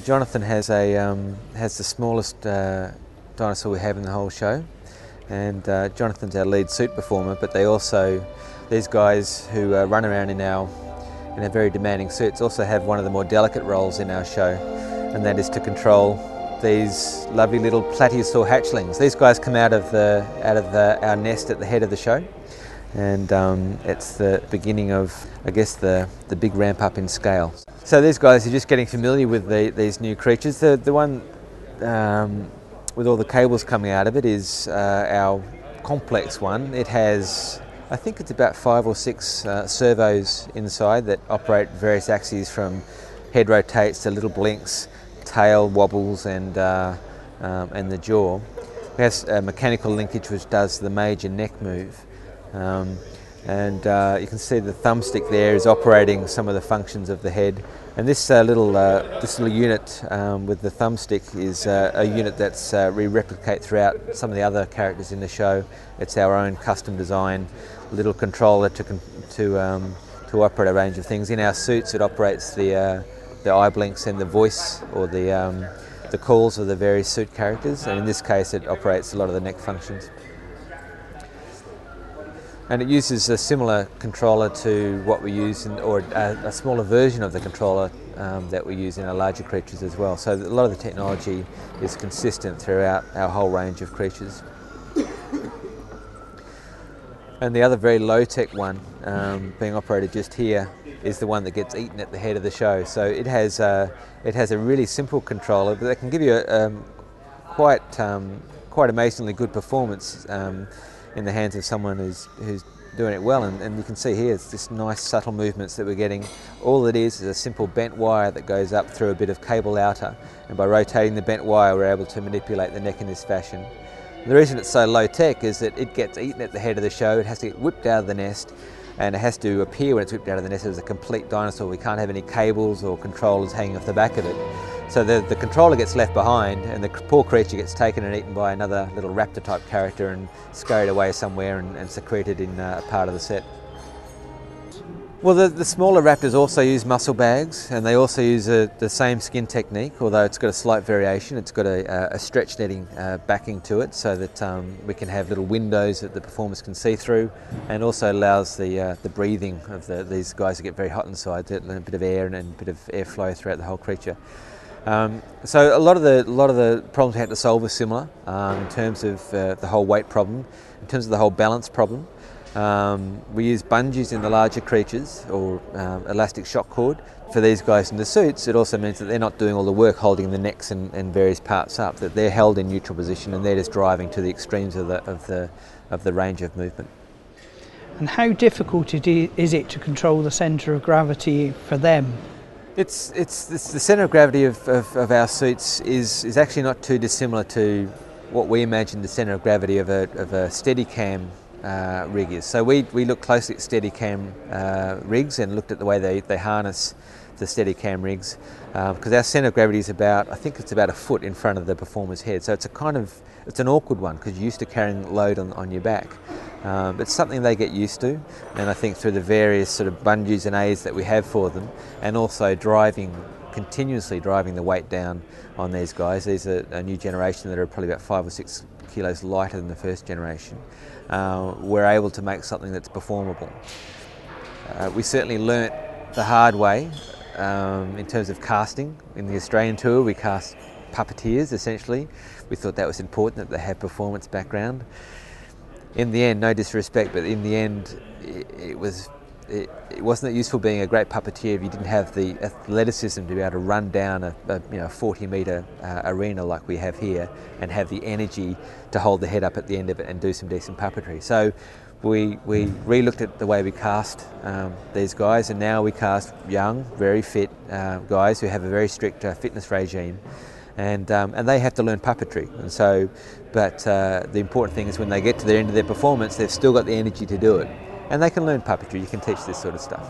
Jonathan has the smallest dinosaur we have in the whole show, and Jonathan's our lead suit performer. But these guys who run around in our very demanding suits also have one of the more delicate roles in our show, and that is to control these lovely little plateosaur hatchlings. These guys come out of our nest at the head of the show, and it's the beginning of, I guess, the big ramp up in scale. So these guys are just getting familiar with these new creatures. The one with all the cables coming out of it is our complex one. It has, I think it's about 5 or 6 servos inside that operate various axes, from head rotates to little blinks, tail wobbles, and the jaw. It has a mechanical linkage which does the major neck move. You can see the thumbstick there is operating some of the functions of the head. And this little unit with the thumbstick is a unit that's we replicate throughout some of the other characters in the show. It's our own custom design little controller to operate a range of things. In our suits, it operates the eye blinks and the voice, or the calls of the various suit characters. And in this case, it operates a lot of the neck functions. And it uses a similar controller to what we use, or a smaller version of the controller that we use in our larger creatures as well. So a lot of the technology is consistent throughout our whole range of creatures. And the other very low-tech one being operated just here is the one that gets eaten at the head of the show. So it has a really simple controller, but that can give you a quite amazingly good performance in the hands of someone who's doing it well. And you can see here, it's just nice subtle movements that we're getting. All it is a simple bent wire that goes up through a bit of cable outer, and by rotating the bent wire we're able to manipulate the neck in this fashion. And the reason it's so low tech is that it gets eaten at the head of the show. It has to get whipped out of the nest, and it has to appear when it's whipped out of the nest as a complete dinosaur. We can't have any cables or controllers hanging off the back of it. So the controller gets left behind, and the poor creature gets taken and eaten by another little raptor type character and scurried away somewhere and secreted in a part of the set. Well, the smaller raptors also use muscle bags, and they also use the same skin technique, although it's got a slight variation. It's got a stretch netting backing to it, so that we can have little windows that the performers can see through, and also allows the breathing of these guys to get very hot inside, a bit of air and a bit of airflow throughout the whole creature. So a lot of the problems we had to solve were similar in terms of the whole weight problem, in terms of the whole balance problem. We use bungees in the larger creatures, or elastic shock cord. For these guys in the suits, it also means that they're not doing all the work holding the necks and various parts up, that they're held in neutral position and they're just driving to the extremes of the range of movement. And how difficult is it to control the centre of gravity for them? It's the centre of gravity of our suits is actually not too dissimilar to what we imagine the centre of gravity of a Steadicam rig is. So we looked closely at Steadicam rigs and looked at the way they harness the Steadicam rigs, because our centre of gravity is about a foot in front of the performer's head. So it's an awkward one, because you're used to carrying load on your back. It's something they get used to, and I think through the various sort of bungees and aids that we have for them, and also continuously driving the weight down on these guys. These are a new generation that are probably about 5 or 6 kilos lighter than the first generation. We're able to make something that's performable. We certainly learnt the hard way in terms of casting. In the Australian tour, we cast puppeteers essentially. We thought that was important, that they have performance background. In the end, no disrespect, but in the end, it wasn't useful being a great puppeteer if you didn't have the athleticism to be able to run down a 40-metre arena like we have here, and have the energy to hold the head up at the end of it and do some decent puppetry. So we re-looked at the way we cast these guys, and now we cast young, very fit guys who have a very strict fitness regime. And they have to learn puppetry. And so, but the important thing is when they get to the end of their performance, they've still got the energy to do it. And they can learn puppetry. You can teach this sort of stuff.